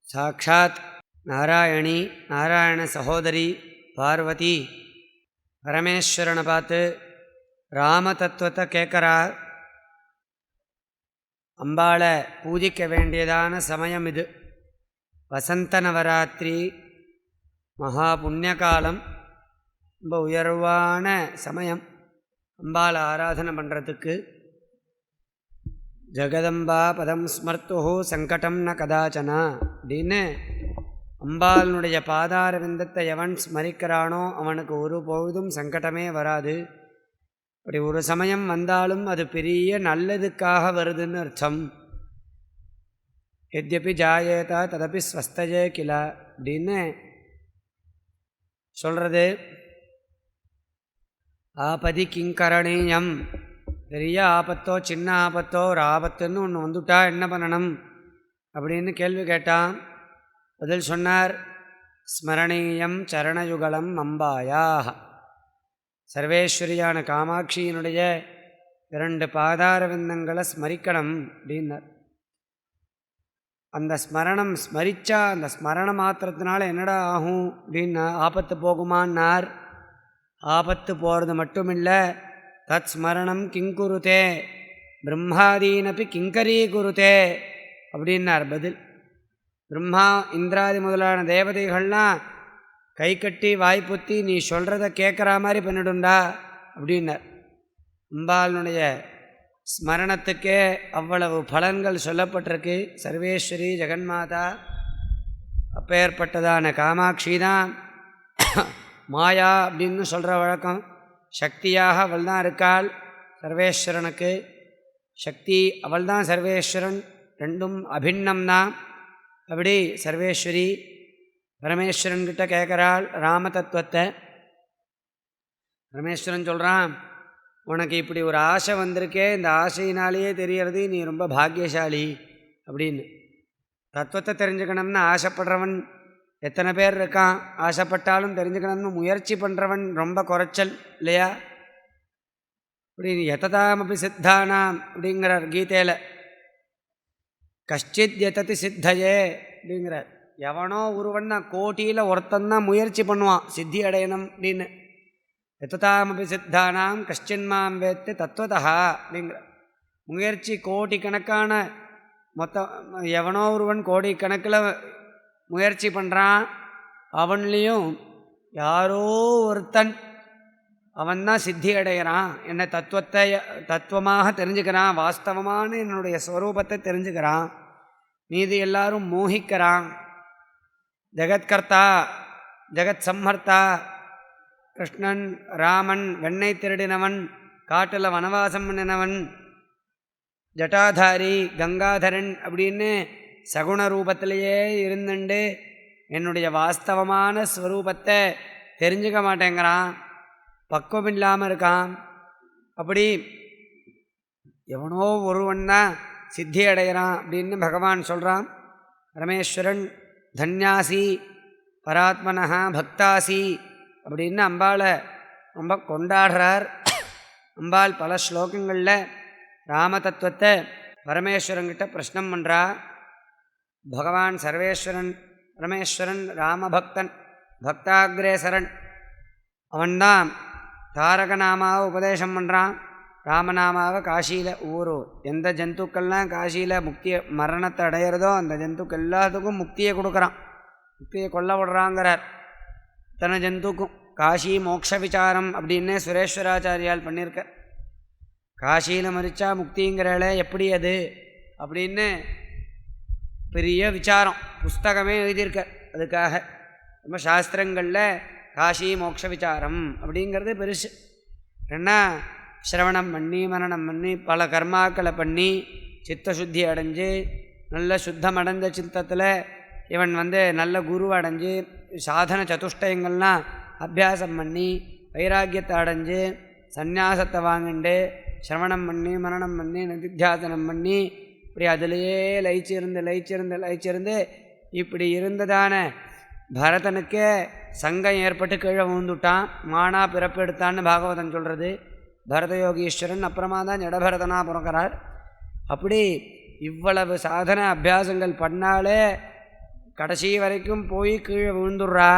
சாட்சாத் நாராயணி, நாராயண சகோதரி பார்வதி பரமேஸ்வரனை பார்த்து ராம தத்துவத்தை கேட்குறார். அம்பாளை பூஜிக்க வேண்டியதான சமயம் இது. வசந்த நவராத்திரி மகா புண்ணியகாலம், ரொம்ப உயர்வான சமயம் அம்பாளை ஆராதனை பண்ணுறதுக்கு. ஜெகதம்பா பதம் ஸ்மர்த்து சங்கடம் ந கதாச்சனா அப்படின்னு அம்பாளுடைய பாதார விந்தத்தை எவன் ஸ்மரிக்கிறானோ அவனுக்கு ஒரு பொழுதும் சங்கடமே வராது. அப்படி ஒரு சமயம் வந்தாலும் அது பெரிய நல்லதுக்காக வருதுன்னு அர்த்தம். எத்யபி ஜாயேதா ததபி ஸ்வஸ்தஜே கில அப்படின்னு சொல்கிறது. ஆபதி கிங்கரணீயம், பெரிய ஆபத்தோ சின்ன ஆபத்தோ ஒரு ஆபத்துன்னு ஒன்று வந்துட்டா என்ன பண்ணணும் அப்படின்னு கேள்வி கேட்டான். பதில் சொன்னார், ஸ்மரணீயம் சரணயுகலம் அம்பாயாக. சர்வேஸ்வரியான காமாட்சியினுடைய 2 பாதார விந்தங்களை ஸ்மரிக்கணும் அப்படின்னார். அந்த ஸ்மரணம் ஸ்மரித்தா அந்த ஸ்மரண மாத்திரத்தினால என்னடா ஆகும் அப்படின்னா, ஆபத்து போகுமான்னார். ஆபத்து போகிறது மட்டும் இல்லை, தத் ஸ்மரணம் கிங்குருதே பிரம்மாதீனப்பி கிங்கரீ குருதே அப்படின்னார் பதில். பிரம்மா இந்திராதி முதலான தேவதைகள்லாம் கை கட்டி வாய்ப்புத்தி நீ சொல்கிறத கேட்குற மாதிரி பண்ணிடுண்டா அப்படின்னார். அம்பாளுடைய ஸ்மரணத்துக்கே அவ்வளவு பலன்கள் சொல்லப்பட்டிருக்கு. சர்வேஸ்வரி ஜெகன்மாதா அப்பேற்பட்டதான காமாட்சி தான் மாயா அப்படின்னு சொல்கிற வழக்கம். சக்தியாக அவள் தான் இருக்காள். சர்வேஸ்வரனுக்கு சக்தி அவள் தான் சர்வேஸ்வரன், ரெண்டும் அபிண்ணம்தான். அப்படி சர்வேஸ்வரி பரமேஸ்வரன்கிட்ட கேட்குறாள் ராம தத்துவத்தை. பரமேஸ்வரன் சொல்கிறான், உனக்கு இப்படி ஒரு ஆசை வந்திருக்கே, இந்த ஆசையினாலேயே தெரியறது நீ ரொம்ப பாக்கியசாலி அப்படின்னு. தத்துவத்தை தெரிஞ்சுக்கணும்னு ஆசைப்படுறவன் எத்தனை பேர் இருக்கான். ஆசைப்பட்டாலும் தெரிஞ்சுக்கணும்னு முயற்சி பண்ணுறவன் ரொம்ப குறைச்சல் இல்லையா? இப்படி எததாமபி சித்தானாம் அப்படிங்கிறார் கீதையில். கஷ்டித் எததி சித்தையே அப்படிங்கிறார். எவனோ ஒருவன் கோட்டியில் ஒருத்தந்தான் முயற்சி பண்ணுவான் சித்தி அடையணும் அப்படின்னு. எததாமபி சித்தானாம் கஷ்டின்மாம் வேத்து தத்துவதா அப்படிங்கிற முயற்சி கோடிக்கணக்கான மொத்தம் எவனோ ஒருவன் கோடிக்கணக்கில் முயற்சி பண்ணுறான். அவன்லேயும் யாரோ ஒருத்தன் அவன்தான் சித்தி அடைகிறான், என்னை தத்துவமாக தெரிஞ்சுக்கிறான், வாஸ்தவமான என்னுடைய ஸ்வரூபத்தை தெரிஞ்சுக்கிறான். மீதி எல்லாரும் மோகிக்கிறான். ஜெகத்கர்த்தா ஜெகத் சம்ஹர்த்தா கிருஷ்ணன் ராமன், வெண்ணெய் திருடினவன், காட்டில் வனவாசம் பண்ணினவன், ஜட்டாதாரி கங்காதரன் அப்படின்னு சகுண ரூபத்திலேயே இருந்துண்டு என்னுடைய வாஸ்தவமான ஸ்வரூபத்தை தெரிஞ்சுக்க மாட்டேங்கிறான், பக்குவம் இல்லாமல் இருக்கான். அப்படி எவனோ ஒருவன்னா சித்தி அடைகிறான் அப்படின்னு பகவான் சொல்கிறான். பரமேஸ்வரன் தன்யாசி பராத்மனஹா பக்தாசி அப்படின்னு அம்பாளை ரொம்ப கொண்டாடுறார். அம்பாள் பல ஸ்லோகங்களில் ராம தத்துவத்தை பரமேஸ்வரன்கிட்ட பிரஷ்னம் பண்ணுறா. பகவான் சர்வேஸ்வரன் பரமேஸ்வரன் ராமபக்தன், பக்தாகிரேசரன். அவன்தான் தாரகநாமாவை உபதேசம் பண்ணுறான். ராமநாமாவை காசியில் எந்த ஜந்துக்கள்லாம் காசியில் முக்தியை மரணத்தை அடையிறதோ அந்த ஜந்துக்கு எல்லாத்துக்கும் முக்தியை கொடுக்குறான், முக்தியை கொல்ல விடுறாங்கிறார். இத்தனை ஜந்துக்கும் காசி மோட்ச விசாரம் அப்படின்னு சுரேஸ்வராச்சாரியால் பண்ணியிருக்க. காசியில் மறிச்சா முக்திங்கிறாளே எப்படி அது அப்படின்னு பெரிய விசாரம், புஸ்தகமே எழுதியிருக்க. அதுக்காக நம்ம சாஸ்திரங்களில் காசி மோட்ச விசாரம் அப்படிங்கிறது பெருசு. ஏன்னா சிரவணம் பண்ணி மரணம் பண்ணி பல கர்மாக்களை பண்ணி சித்த சுத்தி அடைஞ்சு நல்ல சுத்தம் அடைஞ்ச சித்தத்தில் இவன் நல்ல குரு அடைஞ்சு சாதன சதுஷ்டயங்கள்லாம் அபியாசம் பண்ணி வைராக்கியத்தை அடைஞ்சு சந்நியாசத்தை வாங்கிண்டு சிரவணம் பண்ணி மரணம் பண்ணி நிதித்தியாசனம் பண்ணி இப்படி அதிலேயே லயிச்சிருந்து இப்படி இருந்ததான பரதனுக்கே சங்கம் ஏற்பட்டு கீழே விழுந்துட்டான், மானா பிறப்பு எடுத்தான்னு பாகவதன் சொல்கிறது. பரதயோகீஸ்வரன் அப்புறமா தான் ஜடபரதனாக பிறக்கிறார். அப்படி இவ்வளவு சாதன அபியாசங்கள் பண்ணாலே கடைசி வரைக்கும் போய் கீழே விழுந்துடுறா.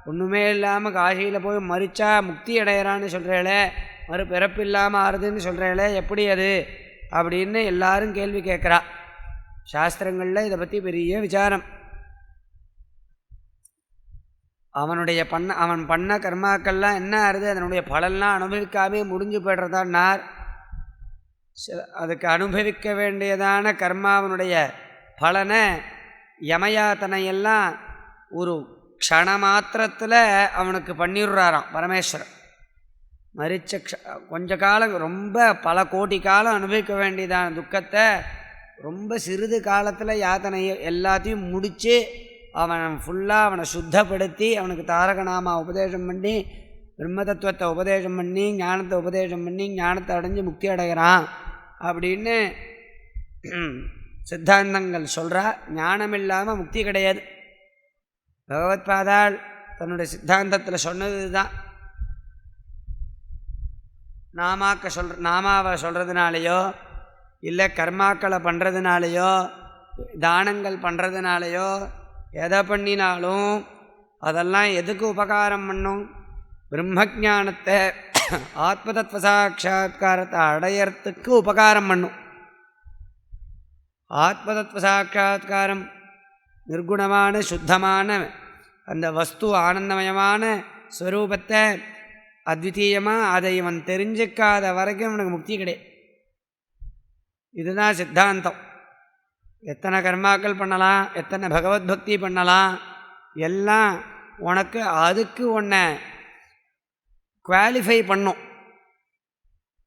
ஒன்றுமே இல்லாமல் காசியில் போய் மறிச்சா முக்தி அடையிறான்னு சொல்கிறேளே, பிறப்பு இல்லாமல் ஆறுதுன்னு சொல்கிறேளே, எப்படி அது அப்படின்னு எல்லாரும் கேள்வி கேட்குறா. சாஸ்திரங்களில் இதை பற்றி பெரிய விசாரம். அவன் பண்ண கர்மாக்கள்லாம் என்ன ஆறுது, அதனுடைய பலன்லாம் அனுபவிக்காமே முடிஞ்சு போய்டுறதான்னார். அதுக்கு அனுபவிக்க வேண்டியதான கர்மாவனுடைய பலனை யமயாத்தனையெல்லாம் ஒரு க்ஷண மாத்திரத்தில் அவனுக்கு பண்ணிடுறாராம் பரமேஸ்வரன். மறிச்ச கொஞ்ச காலம், ரொம்ப பல கோடி காலம் அனுபவிக்க வேண்டியதான துக்கத்தை ரொம்ப சிறிது காலத்தில் யாத்தனையை எல்லாத்தையும் முடித்து அவன் ஃபுல்லாக அவனை சுத்தப்படுத்தி அவனுக்கு தாரகநாமா உபதேசம் பண்ணி பிரம்ம தத்துவத்தை உபதேசம் பண்ணி ஞானத்தை உபதேசம் பண்ணி ஞானத்தை அடைஞ்சு முக்தி அடைகிறான் அப்படின்னு சித்தாந்தங்கள் சொல்கிறா. ஞானம் இல்லாமல் முக்தி கிடையாது. பகவத்பாதாள் தன்னுடைய சித்தாந்தத்தில் சொன்னது தான். நாமாவை சொல்கிறதுனாலையோ இல்லை கர்மாக்களை பண்ணுறதுனாலையோ தானங்கள் பண்ணுறதுனாலையோ எதை பண்ணினாலும் அதெல்லாம் எதுக்கு உபகாரம் பண்ணும்? பிரம்மஜானத்தை ஆத்மதத்துவ சாட்சா்காரத்தை அடையறதுக்கு உபகாரம் பண்ணும். ஆத்மதத்துவ சாட்சா்காரம் நிர்குணமான சுத்தமான அந்த வஸ்து ஆனந்தமயமான ஸ்வரூபத்தை அத்விதீயமாக அதை இவன் தெரிஞ்சிக்காத வரைக்கும் அவனுக்கு முக்தி கிடையாது. இதுதான் சித்தாந்தம். எத்தனை கர்மாக்கள் பண்ணலாம், எத்தனை பகவத்பக்தி பண்ணலாம், எல்லாம் உனக்கு அதுக்கு உன்னை குவாலிஃபை பண்ணும்.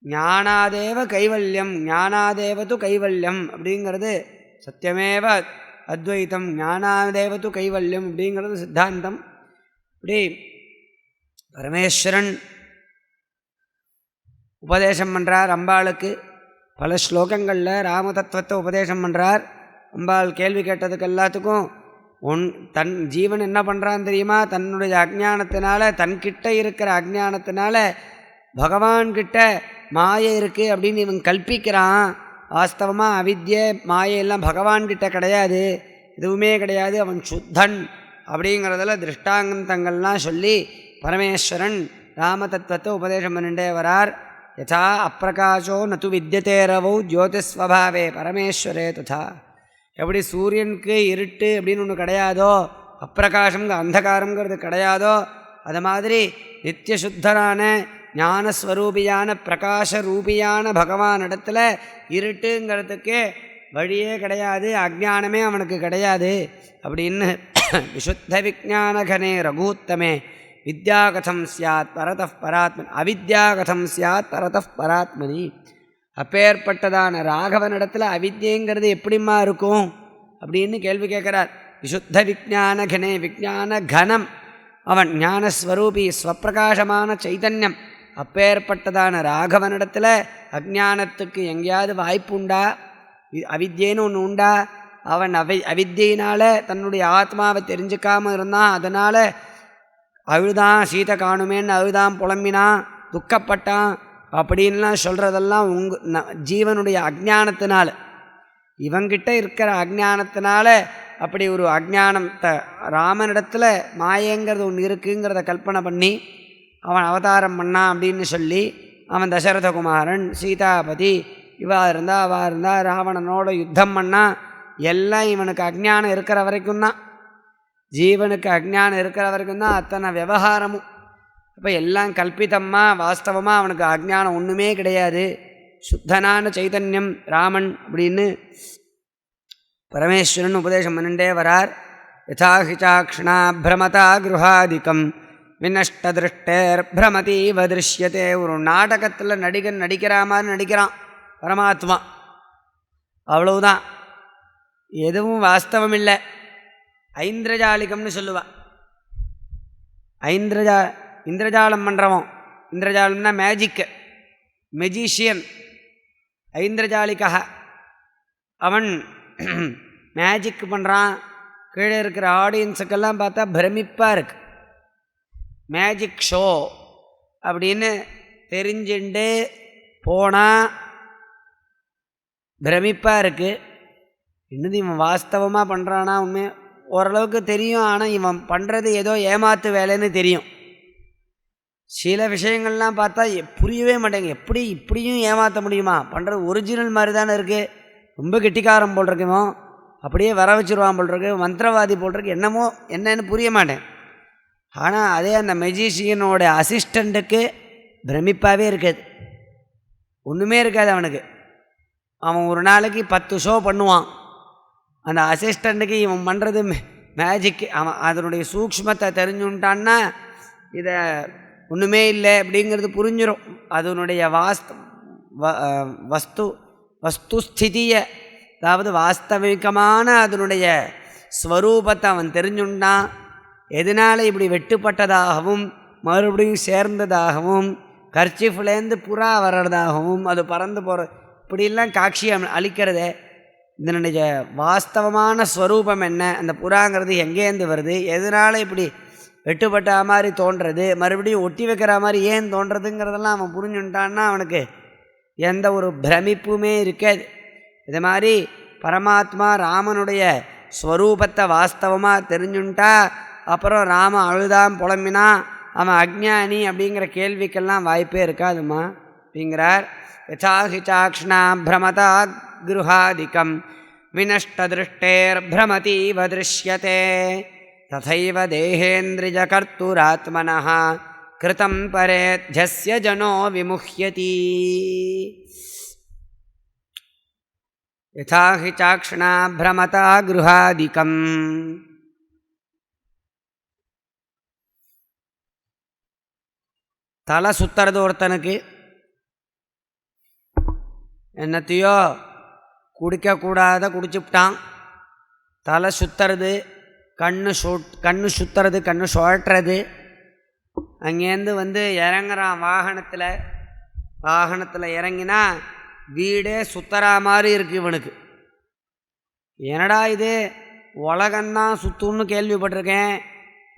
ஞானாதேவ கைவல்யம், ஞானாதேவது கைவல்யம் அப்படிங்கிறது சத்தியமேவ அத்வைத்தம், ஞானாதேவது கைவல்யம் அப்படிங்கிறது சித்தாந்தம். இப்படி பரமேஸ்வரன் உபதேசம் பண்ணுறார் அம்பாளுக்கு. பல ஸ்லோகங்களில் ராமதத்துவத்தை உபதேசம் பண்ணுறார். அம்பாள் கேள்வி கேட்டதுக்கு எல்லாத்துக்கும் தன் ஜீவன் என்ன பண்ணுறான்னு தெரியுமா? தன்னுடைய அஜ்ஞானத்தினால, தன்கிட்ட இருக்கிற அஜ்ஞானத்தினால பகவான்கிட்ட மாயை இருக்குது அப்படின்னு இவன் கல்பிக்கிறான். வாஸ்தவமாக அவித்யை மாயெல்லாம் பகவான்கிட்ட கிடையாது, எதுவுமே கிடையாது, அவன் சுத்தன் அப்படிங்கிறதுல திருஷ்டாங்கங்கள்லாம் சொல்லி பரமேஸ்வரன் ராம தத்துவத்தை உபதேசம் பண்ணிட்டே வரார். யதா அப்பிரகாஷோ நது வித்யதேரவோ ஜோதிஸ்வபாவே பரமேஸ்வரே ததா. எப்படி சூரியனுக்கு இருட்டு அப்படின்னு ஒன்று கிடையாதோ, அப்பிரகாஷங்க அந்தகாரங்கிறது கிடையாதோ, அது மாதிரி நித்தியசுத்தரான ஞானஸ்வரூபியான பிரகாசரூபியான பகவான் இடத்துல இருட்டுங்கிறதுக்கு வழியே கிடையாது, அஜ்ஞானமே அவனுக்கு கிடையாது அப்படின்னு விசுத்த விஜானகனே ரகூத்தமே வித்யாகதம் சியாத் பரதஃ பராத்மனி அவித்யாகதம் சியாத் பரதஃ பராத்மனி. அப்பேற்பட்டதான ராகவனிடத்தில் அவித்யங்கிறது எப்படிமா இருக்கும் அப்படின்னு கேள்வி கேட்குறார். விசுத்த விஜானகனே, விஜான கனம் அவன், ஞானஸ்வரூபி ஸ்வப்பிரகாசமான சைதன்யம். அப்பேற்பட்டதான ராகவனிடத்தில் அஜ்ஞானத்துக்கு எங்கேயாவது வாய்ப்பு உண்டா? அவித்யேன்னு ஒன்று உண்டா? அவன் அவித்தியினால் தன்னுடைய ஆத்மாவை தெரிஞ்சுக்காமல் இருந்தான். அதனால் அழுதான், சீதை காணுமேன்னு அழுதான், புலம்பினான், துக்கப்பட்டான் அப்படின்லாம் சொல்கிறதெல்லாம் ஜீவனுடைய அஜ்ஞானத்தினால, இவங்கிட்ட இருக்கிற அஜ்ஞானத்தினால அப்படி ஒரு அஜ்ஞானத்தை ராமனிடத்தில் மாயங்கிறது ஒன்று இருக்குங்கிறத கல்பனை பண்ணி அவன் அவதாரம் பண்ணான் அப்படின்னு சொல்லி அவன் தசரதகுமாரன், சீதாபதி, இவா இருந்தா அவா இருந்தா, ராவணனோட யுத்தம் பண்ணால் எல்லாம் இவனுக்கு அஜ்ஞானம் இருக்கிற வரைக்கும் தான், ஜீவனுக்கு அஜ்ஞானம் இருக்கிற வரைக்கும் தான் அத்தனை விவகாரமும். அப்போ எல்லாம் கல்பிதமாக, வாஸ்தவமாக அவனுக்கு அஜ்ஞானம் ஒன்றுமே கிடையாது, சுத்தனான சைதன்யம் ராமன் அப்படின்னு பரமேஸ்வரன் உபதேசம் பண்ணிட்டே வரார். யதாஹிச்சாக்ஷணா பிரமதா குருஹாதிக்கம் வினஷ்டதிருஷ்டேர் பிரமதீவ திருஷ்யத்தே. ஒரு நாடகத்தில் நடிகன் நடிக்கிற மாதிரி நடிக்கிறான் பரமாத்மா, அவ்வளவுதான், எதுவும் வாஸ்தவம் இல்லை. ஐந்திரஜாலிகம்னு சொல்லுவா. இந்திரஜாலம் பண்ணுறவன், இந்திரஜாலம்னா மேஜிக்கு, மெஜிஷியன். ஐந்திரஜாலிகா அவன் மேஜிக் பண்ணுறான். கீழே இருக்கிற ஆடியன்ஸுக்கெல்லாம் பார்த்தா பிரமிப்பாக இருக்கு. மேஜிக் ஷோ அப்படின்னு தெரிஞ்சுண்டு போனால் பிரமிப்பாக இருக்குது. இன்னும் இவன் வாஸ்தவமாக பண்ணுறானா உண்மையாக ஓரளவுக்கு தெரியும். ஆனால் இவன் பண்ணுறது ஏதோ ஏமாத்து வேலைன்னு தெரியும். சில விஷயங்கள்லாம் பார்த்தா புரியவே மாட்டேங்க. எப்படி இப்படியும் ஏமாற்ற முடியுமா? பண்ணுறது ஒரிஜினல் மாதிரி தானே இருக்குது. ரொம்ப கெட்டிக்காரம் போல் இருக்குமோ, அப்படியே வர வச்சுருவான் போல் இருக்கு, மந்திரவாதி போல் இருக்கு, என்னமோ என்னன்னு புரிய மாட்டேன். ஆனால் அதே அந்த மெஜிஷியனோட அசிஸ்டண்ட்டுக்கு பிரமிப்பாகவே இருக்காது, ஒன்றுமே இருக்காது அவனுக்கு. அவன் ஒரு நாளைக்கு 10 ஷோ பண்ணுவான். அந்த அசிஸ்டண்ட்டுக்கு இவன் பண்ணுறது மேஜிக். அவன் அதனுடைய சூக்ஷ்மத்தை தெரிஞ்சுட்டான்னா இதை ஒன்றுமே இல்லை அப்படிங்கிறது புரிஞ்சிடும். அதனுடைய வஸ்துஸ்திதியை, அதாவது வாஸ்தவிகமான அதனுடைய ஸ்வரூபத்தை அவன் தெரிஞ்சுட்டான். எதனால் இப்படி வெட்டுப்பட்டதாகவும் மறுபடியும் சேர்ந்ததாகவும் கர்ச்சிஃப்லேருந்து புறா வர்றதாகவும் அது பறந்து போகிற இப்படிலாம் காட்சி அளிக்கிறதே, இதனுடைய வாஸ்தவமான ஸ்வரூபம் என்ன, அந்த புறாங்கிறது எங்கேருந்து வருது, எதனால் இப்படி வெட்டுப்பட்ட மாதிரி தோன்றது, மறுபடியும் ஒட்டி வைக்கிற மாதிரி ஏன் தோன்றதுங்கிறதெல்லாம் அவன் புரிஞ்சுட்டான்னா அவனுக்கு எந்த ஒரு பிரமிப்புமே இருக்காது. இது மாதிரி பரமாத்மா ராமனுடைய ஸ்வரூபத்தை வாஸ்தவமாக தெரிஞ்சுட்டா அப்புறம் ராமன் அழுதான் புலம்பினா அவன் அஜ்ஞானி அப்படிங்கிற கேள்விக்கெல்லாம் வாய்ப்பே இருக்காதுமா அப்படிங்கிறார். யதாஹி சாக்ஷ்ணா பிரமதா கிருஹாதிகம் வினஷ்டதிருஷ்டேர் பிரமதீவ திருஷ்யதே ததைவ தேஹேந்திரிய கர்த்துராத்மனः கிருதம் பரேத்யஸ்ய ஜனோ விமுஹ்யதி. யதாஹி சாக்ஷ்ணா பிரமதா கிருஹாதிகம். தலை சுத்துறது ஒருத்தனுக்கு, என்னத்தையோ குடிக்கக்கூடாத குடிச்சுப்டான், தலை சுத்துறது, கண்ணு சுத்துறது, கண்ணு சுழட்டுறது, அங்கேருந்து வந்து இறங்குறான் வாகனத்தில் இறங்கினா வீடே சுத்தரா மாதிரி இருக்குது இவனுக்கு. என்னடா இது, உலகந்தான் சுத்துன்னு கேள்விப்பட்டிருக்கேன்,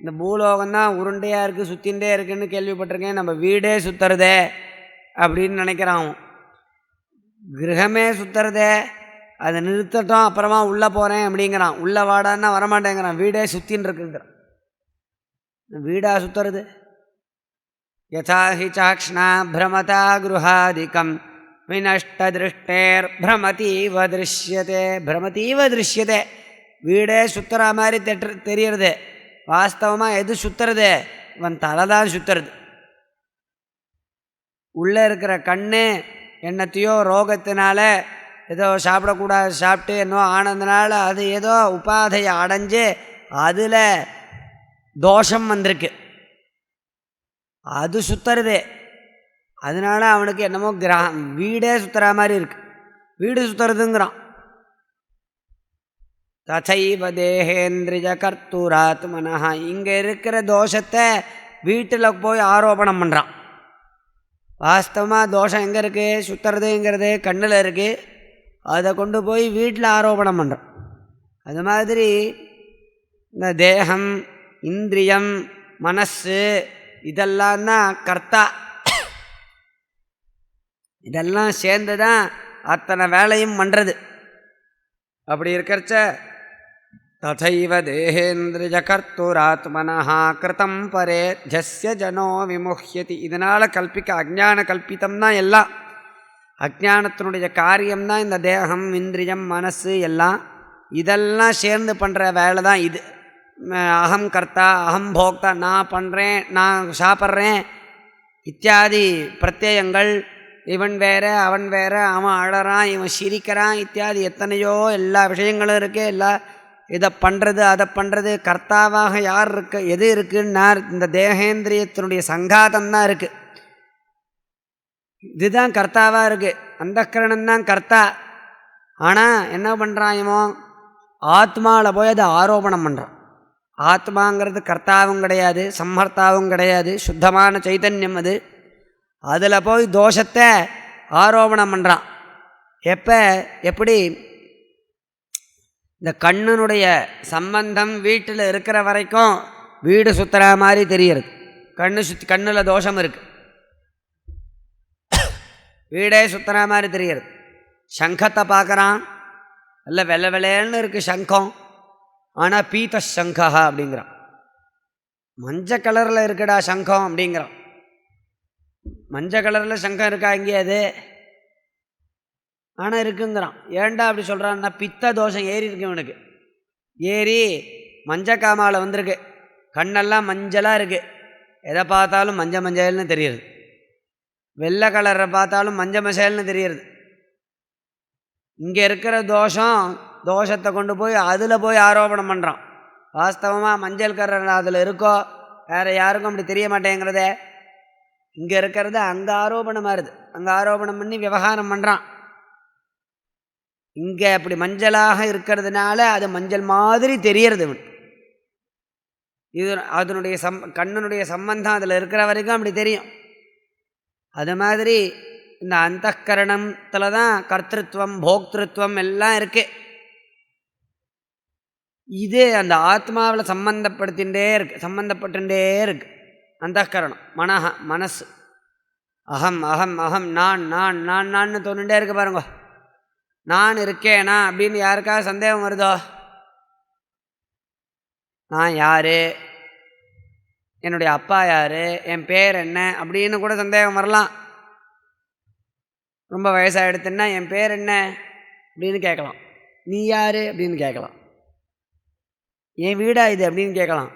இந்த பூலோகம்தான் உருண்டையாக இருக்குது சுத்தின்ண்டே இருக்குன்னு கேள்விப்பட்டிருக்கேன், நம்ம வீடே சுத்துறதே அப்படின்னு நினைக்கிறான். கிரகமே சுத்துறதே, அதை நிறுத்தட்டும் அப்புறமா உள்ளே போகிறேன் அப்படிங்கிறான். உள்ளே வாடான்னா வரமாட்டேங்கிறான், வீடே சுத்தின்னு இருக்குங்கிறான். வீடா சுத்துறது? யதாஹி சாக்ஷ்ணா பிரமதா கிருஹாதிகம் வினஷ்டதிருஷ்டேர் பிரமதீவ திருஷ்யதே. பிரமதீவ திருஷ்யதே, வீடே சுத்துற மாதிரி தெரியறது. வாஸ்தவமாக எது சுத்துறது? இவன் தலை தான் சுத்துறது. உள்ளே இருக்கிற கண்ணு என்னத்தையோ ரோகத்தினால ஏதோ சாப்பிடக்கூடாது சாப்பிட்டு என்னோ ஆனதுனால அது ஏதோ உபாதையை அடைஞ்சு அதில் தோஷம் வந்திருக்கு, அது சுத்துறதே. அதனால அவனுக்கு என்னமோ வீடே சுத்துற மாதிரி இருக்கு, வீடு சுத்துறதுங்கிறான். ததைவ தேஹேந்திரிய கர்த்துராத்மனः. இங்கே இருக்கிற தோஷத்தை வீட்டில் போய் ஆரோபணம் பண்ணுறான். வாஸ்தவமாக தோஷம் எங்கே இருக்குது? சுத்துறதுங்கிறது கண்ணில் இருக்குது, அதை கொண்டு போய் வீட்டில் ஆரோபணம் பண்ணுறான். அது மாதிரி இந்த தேகம், இந்திரியம், மனசு இதெல்லாம் தான் கர்த்தா. இதெல்லாம் சேர்ந்து தான் அத்தனை வேலையும் பண்ணுறது. அப்படி இருக்கிறச்ச ததைவ தேஹேந்திரிய கர்த்துராத்மனः கிருதம் பரேத்யஸ்ய ஜனோ விமுஹ்யதி. இதனால் அஜ்ஞான கல்பித்தம் தான் எல்லாம். அஜ்ஞானத்தினுடைய காரியம்தான் இந்த தேகம், இந்திரியம், மனசு எல்லாம். இதெல்லாம் சேர்ந்து பண்ணுற வேலை தான் இது. அகம் கர்த்தா, அகம் போக்தா, நான் பண்ணுறேன், நான் சாப்பிட்றேன் இத்தியாதி பிரத்யயங்கள். இவன் வேற அவன் வேற, அவன் அழறான் இவன் சிரிக்கிறான் இத்தியாதி எத்தனையோ எல்லா விஷயங்களும் இருக்குது. எல்லாம் இதை பண்ணுறது அதை பண்ணுறது. கர்த்தாவாக யார் இருக்கு, எது இருக்குன்னா இந்த தேகேந்திரியத்தினுடைய சங்காதம்தான் இருக்குது. இதுதான் கர்த்தாவாக இருக்குது. அந்தக்கரணம்தான் கர்த்தா. ஆனால் என்ன பண்ணுறான் இவன்? ஆத்மாவில் போய் அதை ஆரோபணம் பண்ணுறான். ஆத்மாங்கிறது கர்த்தாவும் கிடையாது, சம்ஹர்த்தாவும் கிடையாது, சுத்தமான சைத்தன்யம் அது. அதில் போய் தோஷத்தை ஆரோபணம் பண்ணுறான். எப்படி இந்த கண்ணினுடைய சம்பந்தம் வீட்டில் இருக்கிற வரைக்கும் வீடு சுத்துற மாதிரி தெரிகிறது. கண்ணில் தோஷம் இருக்குது, வீடே சுத்துற மாதிரி தெரிகிறது. சங்கத்தை பார்க்குறான், நல்ல வெள்ளை வெள்ளைன்னு இருக்குது சங்கம். ஆனால் பீத்த சங்கா அப்படிங்கிறான். மஞ்சள் கலரில் இருக்குடா சங்கம் அப்படிங்கிறான். மஞ்சள் கலரில் சங்கம் இருக்கா இங்கே அது? ஆனால் இருக்குங்கிறான். ஏன்டா அப்படி சொல்கிறான்னா பித்த தோஷம் ஏறி இருக்கு இவனுக்கு. ஏறி மஞ்சக்காமாவில் வந்திருக்கு. கண்ணெல்லாம் மஞ்சளாக இருக்குது. எதை பார்த்தாலும் மஞ்சள் மஞ்சள்னு தெரியுது. வெள்ளை கலரை பார்த்தாலும் மஞ்சள் மசேல்னு தெரியுது. இங்கே இருக்கிற தோஷத்தை கொண்டு போய் அதில் போய் ஆரோபணம் பண்ணுறான். வாஸ்தவமாக மஞ்சள் கலர் அதில் இருக்கோ வேறு யாருக்கும் அப்படி தெரிய மாட்டேங்கிறதே. இங்கே இருக்கிறது அங்கே ஆரோபணமாக இருக்குது. அங்கே ஆரோபணம் பண்ணி விவகாரம் பண்ணுறான். இங்கே அப்படி மஞ்சளாக இருக்கிறதுனால அது மஞ்சள் மாதிரி தெரியறது. இது அதனுடைய கண்ணனுடைய சம்பந்தம் அதில் இருக்கிற வரைக்கும் அப்படி தெரியும். அது மாதிரி இந்த அந்தக்கரணத்தில் தான் கர்த்திருவம் போக்திருத்துவம் எல்லாம் இருக்குது. இது அந்த ஆத்மாவில் சம்பந்தப்பட்டுட்டே இருக்கு. அந்தக்கரணம் மனசு அகம் அகம் அகம் நான் நான் நான் நான் தோணுண்டே இருக்கு. பாருங்க, நான் இருக்கேனா அப்படின்னு யாருக்காவது சந்தேகம் வருதோ? நான் யார், என்னுடைய அப்பா யார், என் பேர் என்ன அப்படின்னு கூட சந்தேகம் வரலாம். ரொம்ப வயசாக எடுத்துன்னா என் பேர் என்ன அப்படின்னு கேட்கலாம். நீ யார் அப்படின்னு கேட்கலாம். என் வீடா இது அப்படின்னு கேட்கலாம்.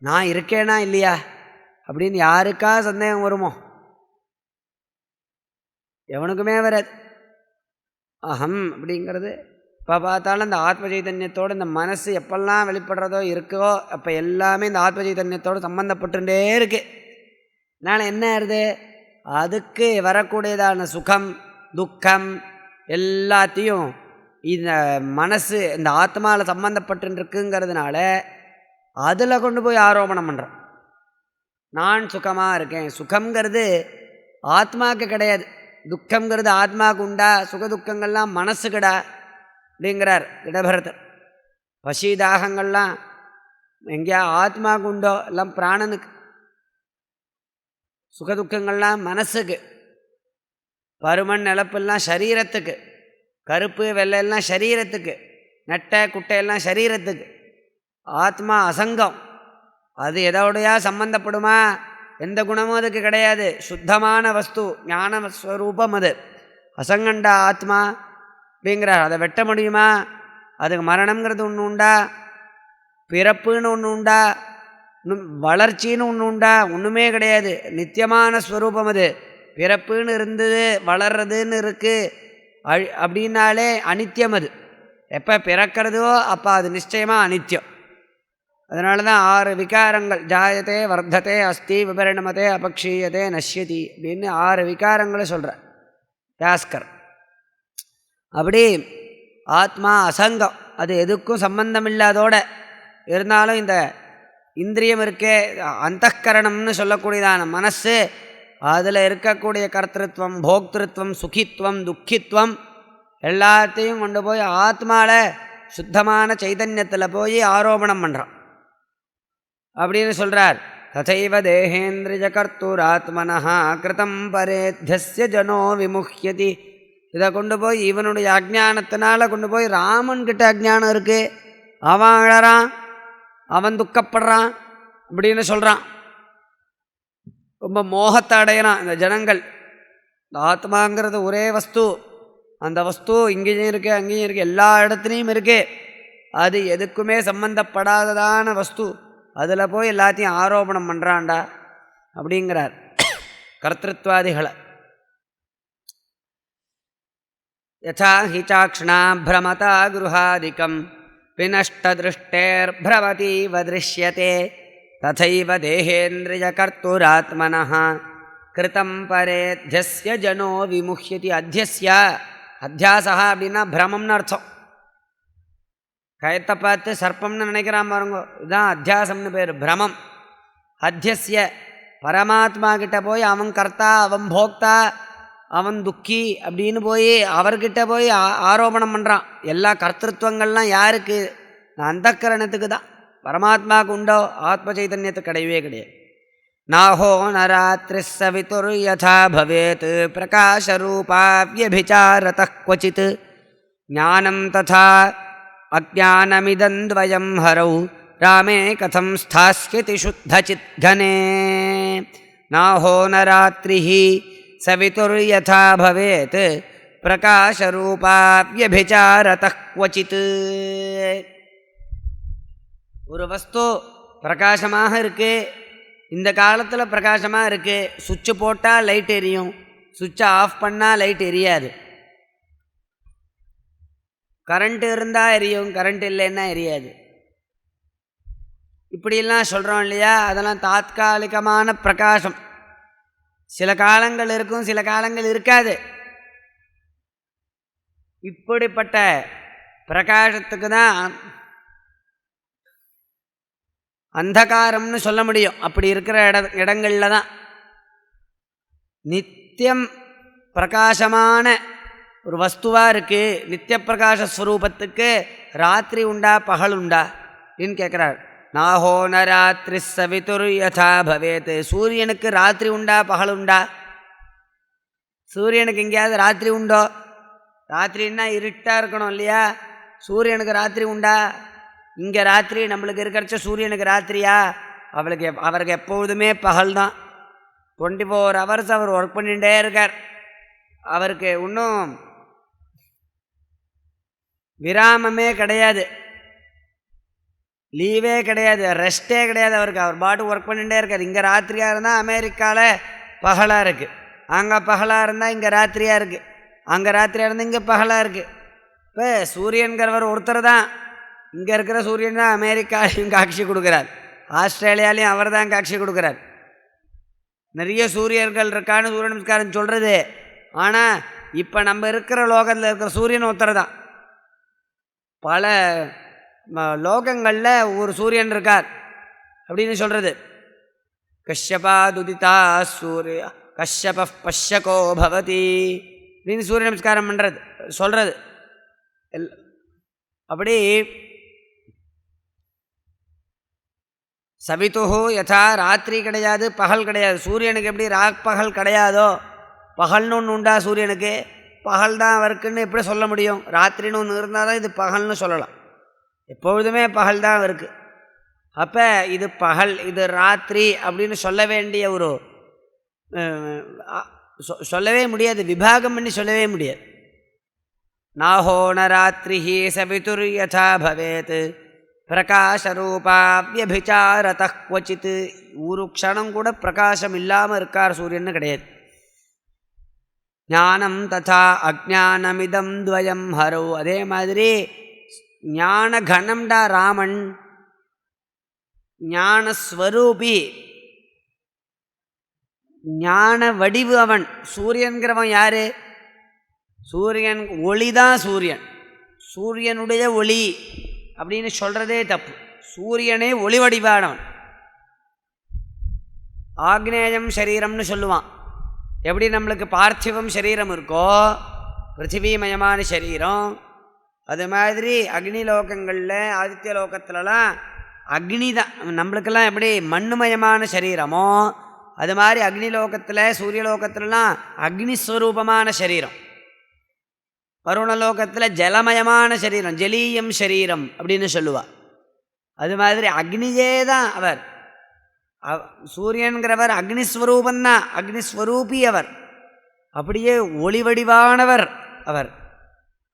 நான் இருக்கேனா இல்லையா அப்படின்னு யாருக்கா சந்தேகம் வருமோ? எவனுக்குமே வராது. அகம் அப்படிங்கிறது இப்போ பார்த்தாலும் இந்த ஆத்ம சைதன்யத்தோடு இந்த மனசு எப்பெல்லாம் வெளிப்படுறதோ இருக்கோ அப்போ எல்லாமே இந்த ஆத்ம சைதன்யத்தோடு சம்பந்தப்பட்டுட்டே இருக்குது. அதனால் என்ன ஆகுது, அதுக்கு வரக்கூடியதான சுகம் துக்கம் எல்லாத்தையும் இந்த மனசு இந்த ஆத்மாவில் சம்பந்தப்பட்டுருக்குங்கிறதுனால அதில் கொண்டு போய் ஆரோபணம் பண்ணுறோம். நான் சுகமாக இருக்கேன். சுகங்கிறது ஆத்மாவுக்கு கிடையாது, துக்கங்கிறது ஆத்மாவுக்கு உண்டா? சுகதுக்கங்கள்லாம் மனசுக்கடா அப்படிங்கிறார் இடபரதர். பசி தாகங்கள்லாம் எங்கேயா ஆத்மாவுக்கு உண்டோ? எல்லாம் பிராணனுக்கு. சுகதுக்கங்கள்லாம் மனசுக்கு. பருமன் நிலப்பெல்லாம் சரீரத்துக்கு. கருப்பு வெள்ளையெல்லாம் சரீரத்துக்கு. நெட்டை குட்டையெல்லாம் சரீரத்துக்கு. ஆத்மா அசங்கம். அது எதோடையா சம்பந்தப்படுமா? எந்த குணமும் அதுக்கு கிடையாது. சுத்தமான வஸ்து, ஞான ஸ்வரூபம். அது அசங்கண்டா ஆத்மா அப்படிங்கிறார். அதை வெட்ட முடியுமா? அதுக்கு மரணங்கிறது ஒன்று உண்டா? பிறப்புன்னு ஒன்று உண்டா? வளர்ச்சின்னு ஒன்று உண்டா? ஒன்றுமே கிடையாது. நித்தியமான ஸ்வரூபம் அது. பிறப்புன்னு இருந்தது, வளர்றதுன்னு இருக்குது அப்படின்னாலே அனித்தியம். அது எப்போ பிறக்கிறதோ அப்போ அது நிச்சயமாக அனித்தியம். அதனால தான் 6 விகாரங்கள், ஜாயத்தே வர்த்ததே அஸ்தி விபரிணமதே அபக்ஷீயதே நஷ்யதி அப்படின்னு 6 விகாரங்களை சொல்கிறார் யாஸ்கர். அப்படி ஆத்மா அசங்கம், அது எதுக்கும் சம்பந்தம் இல்லாதோட இருந்தாலும் இந்த இந்திரியம் இருக்கே அந்தக்கரணம்னு சொல்லக்கூடியதான மனசு, அதில் இருக்கக்கூடிய கர்த்திருவம் போக்திருத்துவம் சுகித்துவம் துக்கித்துவம் எல்லாத்தையும் கொண்டு போய் ஆத்மாவில் சுத்தமான சைதன்யத்தில் போய் ஆரோபணம் பண்ணுறான் அப்படின்னு சொல்கிறார். ததைவ தேகேந்திரிய கர்த்தூராத்மனஹா கிருதம் பரேத்யஸ்ய ஜனோ விமுஹ்யதி. இதை கொண்டு போய் இவனுடைய அஜ்ஞானத்தினால கொண்டு போய் ராமன்கிட்ட அஜ்ஞானம் இருக்குது, அவன் அழறான், அவன் துக்கப்படுறான் அப்படின்னு சொல்கிறான். ரொம்ப மோகத்தை அடையிறான் இந்த ஜனங்கள். இந்த ஆத்மாங்கிறது ஒரே வஸ்து, அந்த வஸ்து இங்கேயும் இருக்குது அங்கேயும் இருக்குது, எல்லா இடத்துலையும் இருக்குது. அது எதுக்குமே சம்பந்தப்படாததான வஸ்து, அதில் போய் எல்லாத்தையும் ஆரோபணம் பண்ணுறான்டா அப்படிங்கிறார் கர்த்திருவாதிகளை. யதா ஹி சாக்ஷ்ணா பிரமதா குருஹாதிகம் வினஷ்டதிருஷ்டேர்பிரமதீவ திருஷ்யதே ததைவ தேகேந்திரிய கர்த்தூராத்மனஹ கிருதம் பரேத்யஸ்ய ஜனோ விமுஹ்யதி. அத்தியஸ்ய, அத்தியாசா அப்படின்னா பிரமம்னு அர்த்தம். கயத்தை பார்த்து சர்ப்பம்னு நினைக்கிறான் பாருங்க, இதுதான் அத்தியாசம்னு பேர், பிரமம். அத்தியஸ்ய பரமாத்மா கிட்ட போய் அவன் கர்த்தா, அவன் போக்தா, அவன் துக்கி அப்படின்னு போய் அவர்கிட்ட போய் ஆரோபணம் பண்ணுறான். எல்லா கர்த்திருவங்கள்லாம் யாருக்கு? அந்தக்கரணத்துக்கு தான். பரமாத்மாவுக்கு உண்டோ? ஆத்ம சைதன்யத்துக்கு கிடையவே கிடையாது. நாஹோ நராத்திரி சவிதுர் யதா பவேத் பிரகாஷரூபாவ்யபிசாரதः क्वचित् ஞானம் ததா அஜ்ஞானமிதந்த்வயம் ஹரௌ ராமே கதம் ஸ்தாஸ்யதி சுத்தசித்கனே நாஹோ ந ராத்ரிஹி சவிதுர்யதா பவேத் பிரகாசரூபாவ்யபிசாரதः க்வசித். ஒரு வஸ்து பிரகாசமாக இருக்குது, இந்த காலத்தில் பிரகாசமாக இருக்குது. சுவிட்சு போட்டால் லைட் எரியும், சுவிட்சை ஆஃப் பண்ணால் லைட் எரியாது. கரண்ட் இருந்தால் எரியும், கரண்ட் இல்லைன்னா எரியாது. இப்படியெல்லாம் சொல்கிறோம் இல்லையா? அதெல்லாம் தாத்காலிகமான பிரகாசம். சில காலங்கள் இருக்கும், சில காலங்கள் இருக்காது. இப்படிப்பட்ட பிரகாசத்துக்கு தான் அந்தகாரம்னு சொல்ல முடியும். அப்படி இருக்கிற இடங்களில் தான் நித்தியம் பிரகாசமான ஒரு வஸ்துவாக இருக்குது. நித்திய பிரகாசஸ்வரூபத்துக்கு ராத்திரி உண்டா பகல் உண்டா அப்படின்னு கேட்குறார். நாஹோ ந ராத்திரி சவிதுர் யதா பவேத். சூரியனுக்கு ராத்திரி உண்டா பகல் உண்டா? சூரியனுக்கு எங்கேயாவது ராத்திரி உண்டோ? ராத்திரின்னா இருட்டாக இருக்கணும் இல்லையா? சூரியனுக்கு ராத்திரி உண்டா? இங்கே ராத்திரி நம்மளுக்கு இருக்கிறச்ச சூரியனுக்கு ராத்திரியா? அவருக்கு எப்பொழுதுமே பகல் தான். 24 hours அவர் ஒர்க் பண்ணிகிட்டே இருக்கார். அவருக்கு இன்னும் விராமமே கிடையாது, லீவே கிடையாது, ரெஸ்ட்டே கிடையாது அவருக்கு. அவர் பாட்டு ஒர்க் பண்ணிகிட்டே இருக்கார். இங்கே ராத்திரியாக இருந்தால் அமெரிக்காவில் பகலாக இருக்குது, அங்கே பகலாக இருந்தால் இங்கே ராத்திரியாக இருக்குது, அங்கே ராத்திரியாக இருந்தால் இங்கே பகலாக இருக்குது. இப்போ சூரியன்கிறவர் ஒருத்தர் தான். இங்கே இருக்கிற சூரியன் தான் அமெரிக்காலையும் காட்சி கொடுக்குறார், ஆஸ்திரேலியாலையும் அவர் தான் காட்சி கொடுக்குறார். நிறைய சூரியர்கள் இருக்கான்னு சூரிய நமஸ்காரம் சொல்கிறது. ஆனால் இப்போ நம்ம இருக்கிற லோகத்தில் இருக்கிற சூரியன் ஒருத்தர் தான். பல லோகங்களில் ஒரு சூரியன் இருக்கார் அப்படின்னு சொல்கிறது. கஷ்யபாதுதிதா சூரிய கஷ்யப பஷ்யகோ பவதி அப்படின்னு சூரிய நமஸ்காரம் பண்ணுறது சொல்கிறது. அப்படி சவிதுஹு யதா ராத்திரி கிடையாது பகல் கிடையாது. சூரியனுக்கு எப்படி பகல் கிடையாதோ, பகல்னு ஒன்று உண்டா சூரியனுக்கு? பகல் தான் அவருக்குன்னு எப்படி சொல்ல முடியும்? ராத்திரின்னு ஒன்று இருந்தால் தான் இது பகல்னு சொல்லலாம். எப்பொழுதுமே பகல் தான் அவருக்கு. அப்போ இது பகல் இது ராத்திரி அப்படின்னு சொல்ல வேண்டிய ஒரு சொல்லவே முடியாது, விபாகம் பண்ணி சொல்லவே முடியாது. நாஹோ ந ராத்திரிஹி சவிதுர் யதா பவேத் பிரகாசரூபாவ்யபிசாரதः க்வசித். ஒரு க்ஷணம் கூட பிரகாசம் இல்லாமல் இருக்கார் சூரியன்னு கிடையாது. ஞானம் ததா அஜ்ஞானமிதம் துவயம் ஹரௌ. அதே மாதிரி ஞான கணம்டா ராமன், ஞானஸ்வரூபி, ஞான வடிவு அவன். சூரியன்கிறவன் யாரு? சூரியன் ஒளிதான். சூரியன் சூரியனுடைய ஒளி அப்படின்னு சொல்கிறதே தப்பு. சூரியனே ஒளி வடிவானவன். ஆக்னேயம் சரீரம்னு சொல்லுவான். எப்படி நம்மளுக்கு பார்த்திவம் சரீரம் இருக்கோ, பிருத்திவிமயமான சரீரம், அது மாதிரி அக்னி லோகங்களில் ஆதித்ய லோகத்துலலாம் அக்னி தான். நம்மளுக்கெல்லாம் எப்படி மண்ணுமயமான சரீரமோ அது மாதிரி அக்னி லோகத்தில் சூரியலோகத்துலலாம் அக்னிஸ்வரூபமான சரீரம். வருணலோகத்தில் ஜலமயமான சரீரம், ஜலீயம் சரீரம் அப்படின்னு சொல்லுவாள். அது மாதிரி அக்னியே தான் அவர். சூரியன்கிறவர் அக்னிஸ்வரூபந்தான், அக்னிஸ்வரூபி அவர். அப்படியே ஒளிவடிவானவர் அவர்.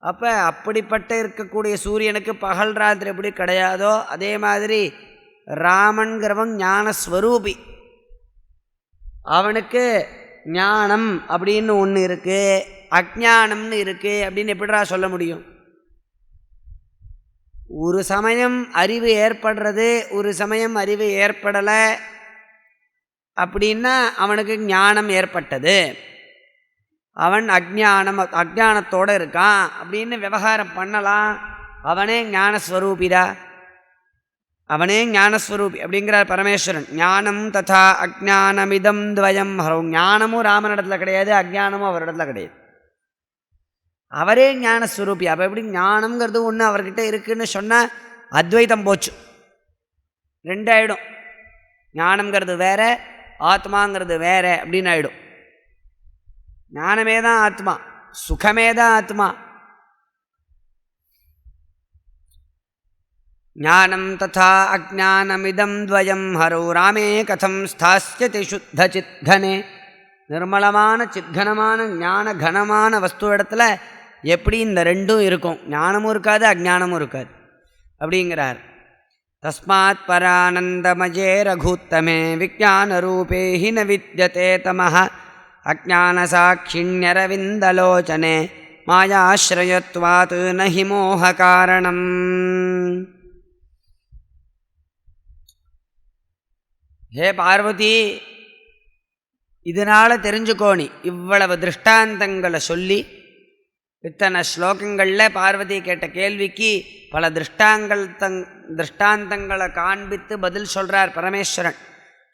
அப்போ அப்படிப்பட்ட இருக்கக்கூடிய சூரியனுக்கு பகல் ராத்திரி எப்படி கிடையாதோ அதே மாதிரி ராமன்கிறவன் ஞானஸ்வரூபி. அவனுக்கு ஞானம் அப்படின்னு ஒன்று இருக்குது, அஜ்ஞானம்னு இருக்குது அப்படின்னு எப்படிடா சொல்ல முடியும்? ஒரு சமயம் அறிவு ஏற்படுறது, ஒரு சமயம் அறிவு ஏற்படலை அப்படின்னா அவனுக்கு ஞானம் ஏற்பட்டது, அவன் அஜ்ஞானத்தோடு இருக்கான் அப்படின்னு விவகாரம் பண்ணலாம். அவனே ஞானஸ்வரூபிடா, அவனே ஞானஸ்வரூபி அப்படிங்கிறார் பரமேஸ்வரன். ஞானம் ததா அஜ்ஞானமிதம் துவயம் ஹரௌ. ஞானமும் ராமனிடத்தில் கிடையாது, அஜ்ஞானமும் அவரிடத்தில் கிடையாது. அவரே ஞானஸ்வரூபி. அப்போ எப்படி ஞானம்ங்கிறது ஒன்று அவர்கிட்ட இருக்குதுன்னு சொன்னால் அத்வைதம் போச்சு, ரெண்டாயிடும். ஞானம்ங்கிறது வேற, ஆத்மாங்கிறது வேற அப்படின்னு ஆகிடும். ஞானமே தான் ஆத்மா, சுகமே தான் ஆத்மா. ஞானம் ததா அஜ்ஞானமிதம் துவயம் ஹரோ ராமே கதம் ஸ்தாஸ்யதி சுத்த சித்கனே. நிர்மலமான சித்கனமான ஞான கனமான வஸ்து இடத்துல எப்படி இந்த ரெண்டும் இருக்கும், ஞானமும் இருக்காது அஜ்ஞானமும் இருக்காது அப்படிங்கிறார். தஸ்மாத் பரானந்தமயே ரகுத்தமே விஜானரூபே ஹி ந வித்யதே தமஹ அஜ்ஞானசாட்சிண்யரவிந்தலோச்சனே மாயாஸ்ரயத்வாத் நஹி மோஹ காரணம். ஹே பார்வதி, இதனால் தெரிஞ்சுக்கோணி. இவ்வளவு திருஷ்டாந்தங்களை சொல்லி இத்தனை ஸ்லோகங்களில் பார்வதி கேட்ட கேள்விக்கு பல திருஷ்டாந்தங்களை காண்பித்து பதில் சொல்கிறார் பரமேஸ்வரன்.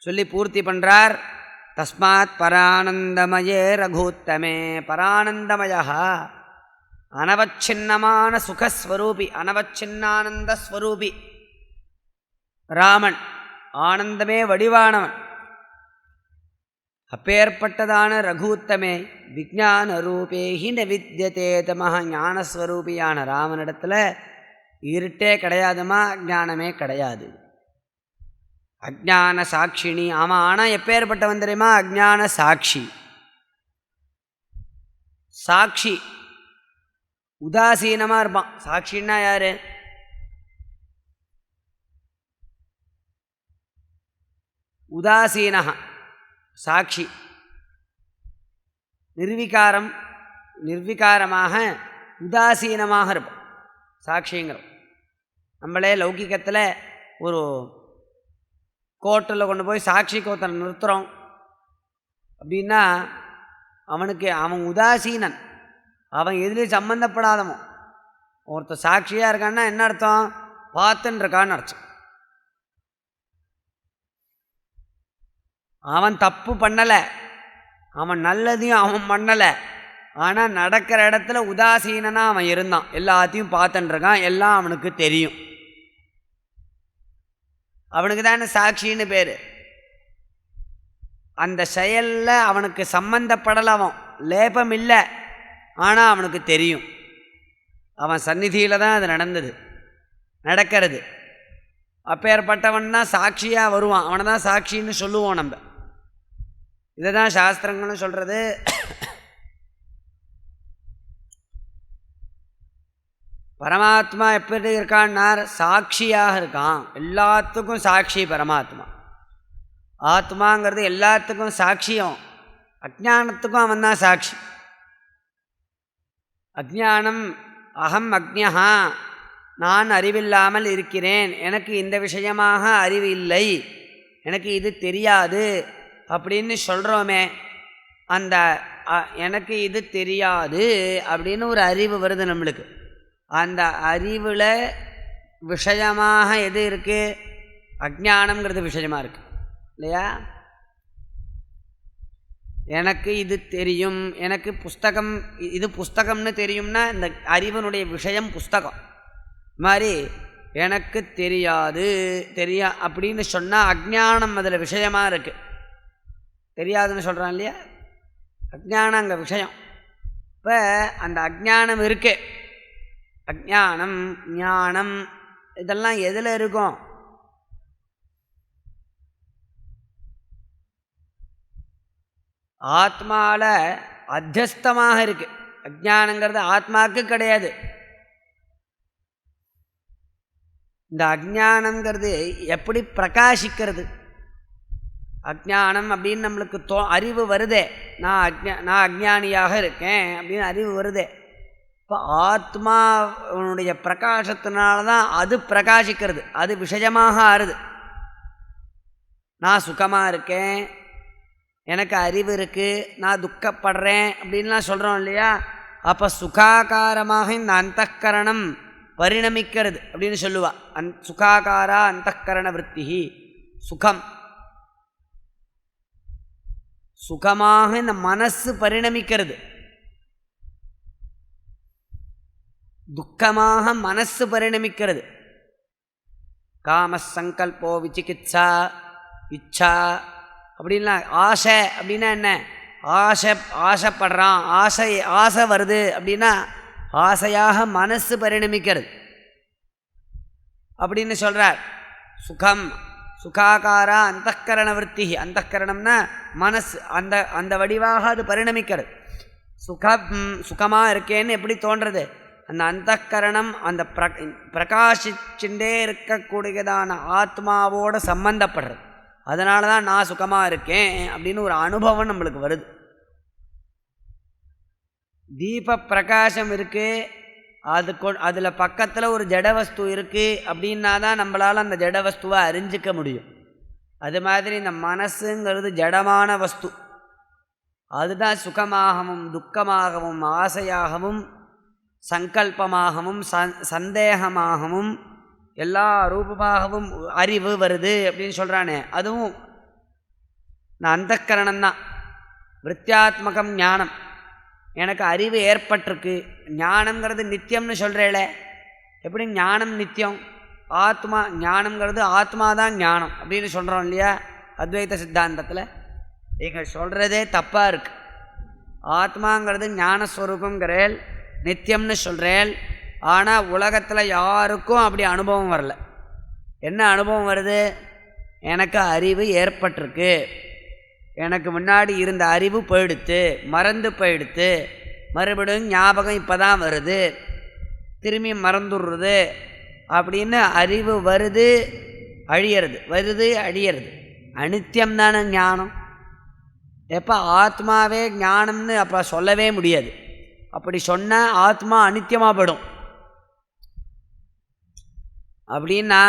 சொல்லி பூர்த்தி பண்ணுறார். தஸ்மாத் பரானந்தமயே ரகுத்தமே. பரானந்தமயா அனவச்சின்னமான சுகஸ்வரூபி, அனவச்சின்னானந்தஸ்வரூபி ராமன், ஆனந்தமே வடிவானவன். அப்பேற்பட்டதான ரகுத்தமே விஜான ரூபேஹி ந வித்யதே தமஹ. ஞானஸ்வரூபியான ராமனிடத்தில் இருட்டே கிடையாதுமா, அஜானமே கிடையாது. அஜான சாட்சினி. ஆமாம், ஆனால் எப்பேற்பட்டவன் தெரியுமா? அஜான சாட்சி. சாட்சி உதாசீனமாக இருப்பான். சாட்சின்னா யார்? உதாசீனஹ சாட்சி. நிர்விகாரமாக உதாசீனமாக இருப்போம் சாட்சிங்கிறோம். நம்மளே லௌகிக்கத்தில் ஒரு கோர்ட்டில் கொண்டு போய் சாட்சி கோர்ட்டில் நிறுத்துகிறோம் அப்படின்னா அவன் உதாசீனன், அவன் எதுலேயும் சம்பந்தப்படாதவன். ஒருத்தர் சாட்சியாக இருக்கான்னா என்ன அர்த்தம்? பார்த்துன்னு இருக்கான்னு அர்த்தம். அவன் தப்பு பண்ணலை, அவன் நல்லதையும் அவன் பண்ணலை, ஆனால் நடக்கிற இடத்துல உதாசீனனாக அவன் இருந்தான். எல்லாத்தையும் பார்த்துட்டுருக்கான், எல்லாம் அவனுக்கு தெரியும். அவனுக்கு தானே சாட்சின்னு பேர். அந்த செயலில் அவனுக்கு சம்பந்தப்படலை, அவன் லேபம் இல்லை, ஆனால் அவனுக்கு தெரியும். அவன் சந்நிதியில் தான் அது நடக்கிறது. அப்பேற்பட்டவன் தான் சாட்சியாக வருவான். அவனை தான் சாட்சின்னு சொல்லுவோம் நம்ம. இதை தான் சாஸ்திரங்களும் சொல்கிறது. பரமாத்மா எப்படி இருக்கான்னார்? சாட்சியாக இருக்கான். எல்லாத்துக்கும் சாட்சி பரமாத்மா. ஆத்மாங்கிறது எல்லாத்துக்கும் சாட்சியம். அஜ்ஞானத்துக்கும் அவன் தான் சாட்சி. அஜ்ஞானம் அகம் அக்ஞா, நான் அறிவில்லாமல் இருக்கிறேன், எனக்கு இந்த விஷயமாக அறிவு இல்லை, எனக்கு இது தெரியாது அப்படின்னு சொல்கிறோமே, அந்த எனக்கு இது தெரியாது அப்படின்னு ஒரு அறிவு வருது நம்மளுக்கு. அந்த அறிவில் விஷயமாக எது இருக்குது? அஜ்ஞானம்ங்கிறது விஷயமாக இருக்குது இல்லையா? எனக்கு இது தெரியும், எனக்கு புஸ்தகம், இது புஸ்தகம்னு தெரியும்னா இந்த அறிவனுடைய விஷயம் புஸ்தகம் மாதிரி. எனக்கு தெரியாது அப்படின்னு சொன்னால் அஜ்ஞானம் அதில் விஷயமாக இருக்குது. தெரியாதுன்னு சொல்கிறான் இல்லையா? அஜ்ஞானம் அங்கே விஷயம். இப்போ அந்த அஜ்ஞானம் இருக்குது. அஜ்ஞானம் ஞானம் இதெல்லாம் எதில் இருக்கும்? ஆத்மாவில் அத்தியஸ்தமாக இருக்குது. அஜ்ஞானங்கிறது ஆத்மாவுக்கு கிடையாது. இந்த அஜ்ஞானங்கிறது எப்படி பிரகாசிக்கிறது? அஜ்ஞானம் அப்படின்னு நம்மளுக்கு அறிவு வருதே, நான் அஜ்ஞானியாக இருக்கேன் அப்படின்னு அறிவு வருதே. இப்போ ஆத்மாவுடைய பிரகாசத்தினால தான் அது பிரகாசிக்கிறது, அது விஷயமாக ஆறுது. நான் சுகமாக இருக்கேன், எனக்கு அறிவு இருக்குது, நான் துக்கப்படுறேன் அப்படின்லாம் சொல்கிறோம் இல்லையா? அப்போ சுகாகாரமாக இந்த அந்தக்கரணம் பரிணமிக்கிறது அப்படின்னு சொல்லுவாள். சுகாகாரா அந்தக்கரண விருத்தி. சுகமாக இந்த மனசு பரிணமிக்கிறது, துக்கமாக மனசு பரிணமிக்கிறது. காம சங்கல்போ விசிகித்சா இச்சா அப்படின்னா ஆசை அப்படின்னா என்ன? ஆசைப்படுறான், ஆசை வருது அப்படின்னா ஆசையாக மனசு பரிணமிக்கிறது. அப்படின்னு சொல்கிறார். சுகம் சுகாகாரா அந்தக்கரண விற்பி. அந்தக்கரணம்னா மனசு. அந்த அந்த வடிவாக அது பரிணமிக்கிறது. சுகமாக இருக்கேன்னு எப்படி தோன்றது? அந்த அந்தக்கரணம் அந்த பிரகாசிச்சுட்டே இருக்கக்கூடியதான ஆத்மாவோட சம்பந்தப்படுறது. அதனால தான் நான் சுகமாக இருக்கேன் அப்படின்னு ஒரு அனுபவம் நம்மளுக்கு வருது. தீப பிரகாசம் இருக்குது, அதில் பக்கத்தில் ஒரு ஜடவஸ்து இருக்குது அப்படின்னா தான் நம்மளால் அந்த ஜடவஸ்துவை அறிஞ்சிக்க முடியும். அது மாதிரி இந்த மனசுங்கிறது ஜடமான வஸ்து. அதுதான் சுகமாகவும் துக்கமாகவும் ஆசையாகவும் சங்கல்பமாகவும் சந்தேகமாகவும் எல்லா ரூபமாகவும் அறிவு வருது அப்படின்னு சொல்கிறானே, அதுவும் நான் அந்தக்கரணம்தான். விருத்தியாத்மகம் ஞானம். எனக்கு அறிவு ஏற்பட்டிருக்கு. ஞானம்ங்கிறது நித்தியம்னு சொல்கிறேளே, எப்படி ஞானம் நித்தியம்? ஆத்மா ஞானம்ங்கிறது ஆத்மா தான் ஞானம் அப்படின்னு சொல்கிறோம் இல்லையா அத்வைத சித்தாந்தத்தில். நீங்கள் சொல்கிறதே தப்பாக இருக்குது. ஆத்மாங்கிறது ஞானஸ்வரூபங்கிறேல், நித்தியம்னு சொல்கிறேன். ஆனால் உலகத்தில் யாருக்கும் அப்படி அனுபவம் வரல. என்ன அனுபவம் வருது? எனக்கு அறிவு ஏற்பட்டிருக்கு, எனக்கு முன்னாடி இருந்த அறிவு போயிடுத்து, மறந்து போயிடுத்து, மறுபடியும் ஞாபகம் இப்போ தான் வருது, திரும்பி மறந்துடுறது அப்படின்னு அறிவு வருது அழியிறது, வருது அழியிறது. அனித்தியம்தான ஞானம். எப்போ ஆத்மாவே ஞானம்னு அப்போ சொல்லவே முடியாது. அப்படி சொன்னால் ஆத்மா அனித்தியமாக போயிடும். அப்படின்னா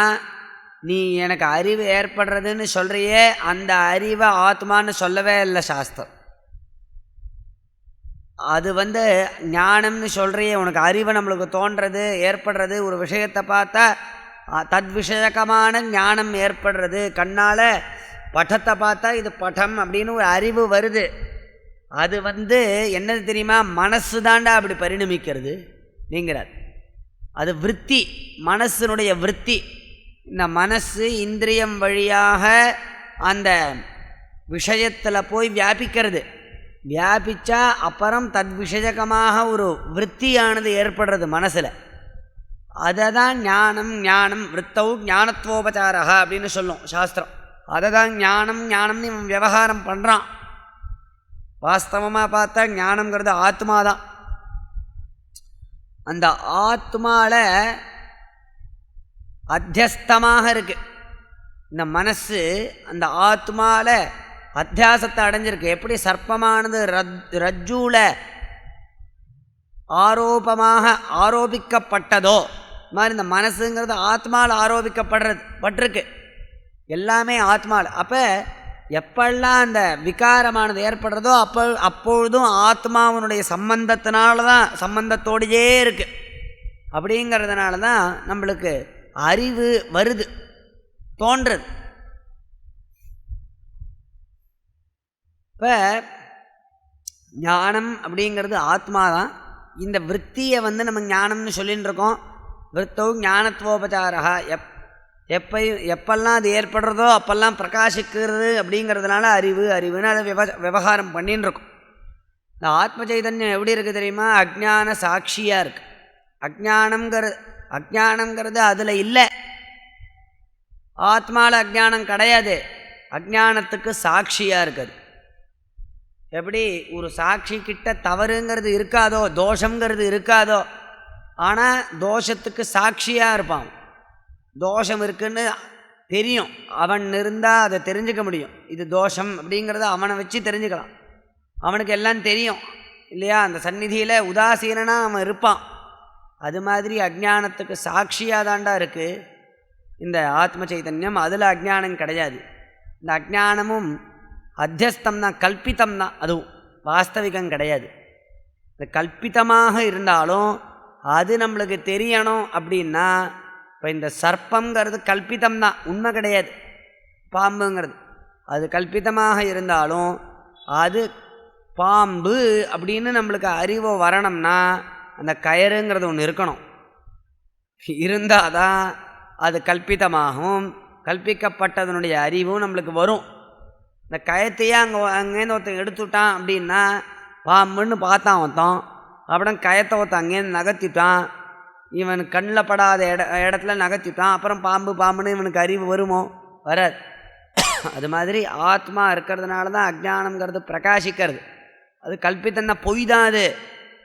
நீ எனக்கு அறிவு ஏற்படுறதுன்னு சொல்கிறியே, அந்த அறிவை ஆத்மான்னு சொல்லவே இல்லை சாஸ்திரம். அது ஞானம்னு சொல்கிறியே, உனக்கு அறிவை நம்மளுக்கு தோன்றது ஏற்படுறது, ஒரு விஷயத்தை பார்த்தா தத் விஷயகமான ஞானம் ஏற்படுறது, கண்ணால் பட்டத்தை பார்த்தா இது பட்டம் அப்படின்னு ஒரு அறிவு வருது. அது என்னது தெரியுமா? மனசு தாண்டா அப்படி பரிணமிக்கிறது நீங்கிறார். அது விற்பி, மனசினுடைய விற்பி. இந்த மனசு இந்திரியம் வழியாக அந்த விஷயத்தில் போய் வியாபிக்கிறது. வியாபித்தா அப்புறம் தத் விஷயகமாக ஒரு விற்த்தியானது ஏற்படுறது மனசில். அதை தான் ஞானம். ஞானம் விற்த்தௌ ஞானத்வோபச்சாரா அப்படின்னு சொல்லும் சாஸ்திரம். அதை தான் ஞானம் ஞானம்னு இவன் விவகாரம் பண்ணுறான். வாஸ்தவமாக பார்த்தா ஞானம்ங்கிறது ஆத்மா தான். அந்த ஆத்மாவில் அத்தியஸ்தமாக இருக்குது இந்த மனசு. அந்த ஆத்மாவில் அத்தியாசத்தை அடைஞ்சிருக்கு. எப்படி சர்ப்பமானது ரஜ்ஜூவில் ஆரோபிக்கப்பட்டதோ மாதிரி இந்த மனசுங்கிறது ஆத்மாவில் ஆரோபிக்கப்பட்டிருக்கு. எல்லாமே ஆத்மாவில். அப்போ எப்பெல்லாம் அந்த விகாரமானது ஏற்படுறதோ அப்பொழுதும் ஆத்மாவனுடைய சம்பந்தத்தோடையே இருக்குது. அப்படிங்கிறதுனால தான் நம்மளுக்கு அறிவு வருது, தோன்றுறது. இப்போ ஞானம் அப்படிங்கிறது ஆத்மா தான். இந்த விற்த்தியை நம்ம ஞானம்னு சொல்லின்னு இருக்கோம். விற்த்தௌ ஞானத்வோபச்சாரா. எப்பெல்லாம் அது ஏற்படுறதோ அப்பெல்லாம் பிரகாசிக்கிறது. அப்படிங்கிறதுனால அறிவுன்னு அதை விவகாரம் பண்ணின்னு இருக்கும். இந்த ஆத்ம சைதன்யம் எப்படி இருக்குது தெரியுமா? அஜ்ஞான சாட்சியாக இருக்குது. அஜ்ஞானங்கிறது அதில் இல்லை. ஆத்மாவில் அஜ்ஞானம் கிடையாது, அஜ்ஞானத்துக்கு சாட்சியாக இருக்குது. எப்படி ஒரு சாட்சி கிட்ட தவறுங்கிறது இருக்காதோ, தோஷங்கிறது இருக்காதோ, ஆனால் தோஷத்துக்கு சாட்சியாக இருப்பான். தோஷம் இருக்குன்னு தெரியும், அவன் இருந்தால் அதை தெரிஞ்சுக்க முடியும். இது தோஷம் அப்படிங்கிறத அவனை வச்சு தெரிஞ்சுக்கலாம். அவனுக்கு எல்லாம் தெரியும் இல்லையா? அந்த சந்நிதியில் உதாசீனனாக அவன் இருப்பான். அது மாதிரி அஜ்ஞானத்துக்கு சாட்சியாக தாண்டா இருக்குது இந்த ஆத்ம சைதன்யம். அதில் அஜ்ஞானம் கிடையாது. இந்த அஜ்ஞானமும் அத்தியஸ்தம் தான், கல்பித்தம் தான். அதுவும் வாஸ்தவிகம் கிடையாது. இந்த கல்பித்தமாக இருந்தாலும் அது நம்மளுக்கு தெரியணும். அப்படின்னா இப்போ இந்த சர்ப்பங்கிறது கல்பித்தம் தான், உண்மை கிடையாது. பாம்புங்கிறது அது கல்பித்தமாக இருந்தாலும் அது பாம்பு அப்படின்னு நம்மளுக்கு அறிவு வரணும்னா அந்த கயறுங்கிறது ஒன்று இருக்கணும். இருந்தால் தான் அது கல்பித்தமாகவும் கல்பிக்கப்பட்டதனுடைய அறிவும் நம்மளுக்கு வரும். இந்த கயத்தையே அங்கேருந்து ஒருத்தன் எடுத்துட்டான் அப்படின்னா பாம்புன்னு பார்த்தான் ஒருத்தன், அப்புறம் கயத்தை ஒருத்தன் அங்கேருந்து நகர்த்திட்டான். இவன் கண்ணில் படாத இடத்துல நகர்த்திட்டான், அப்புறம் பாம்புன்னு இவனுக்கு அறிவு வருமோ? வராது. அது மாதிரி ஆத்மா இருக்கிறதுனால தான் அஜ்ஞானம்ங்கிறது பிரகாசிக்கிறது. அது கல்பித்தன்னா பொய் தான். அது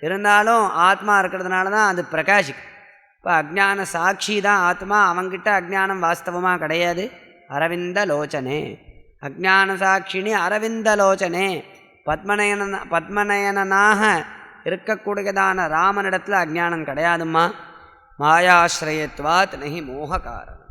இருந்தாலும் ஆத்மா இருக்கிறதுனால தான் அது பிரகாசிக்கும். இப்போ அஜ்ஞான சாட்சி தான் ஆத்மா. அவங்கிட்ட அஜ்ஞானம் வாஸ்தவமாக கிடையாது. அரவிந்த லோச்சனே அஜ்ஞான சாட்சினி அரவிந்த லோச்சனே. பத்மநயனாக இருக்கக்கூடியதான ராமனிடத்தில் அஜ்ஞானம் கிடையாதும்மா. மாயாஸ்ரயத்வாத் நஹி மோக காரணம்.